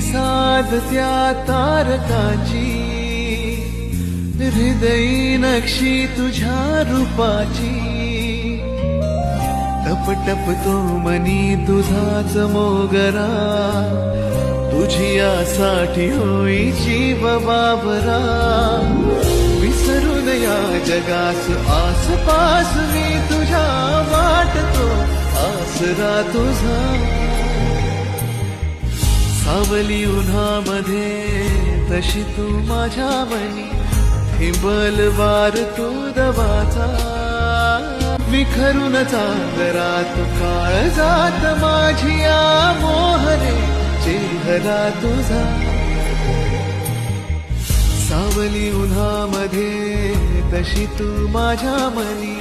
साध त्या तारकाची, हृदयी नक्षी तुझ्या रूपाची. टप टप तो मनी तुझाच मोगरा, तुझी यासाठी होई जीव बाबरा. विसरून या जगास आसपास मी तुझ्या वाटतो आसरा तुझा. सावली उन्हामध्ये तशी तू माझ्या मनी, हिंबल वार तू दवाचा. विखरून चांदरात काळजात माझी मोहरे चेहरा तुझा. सावली उन्हामध्ये तशी तू माझ्या मनी,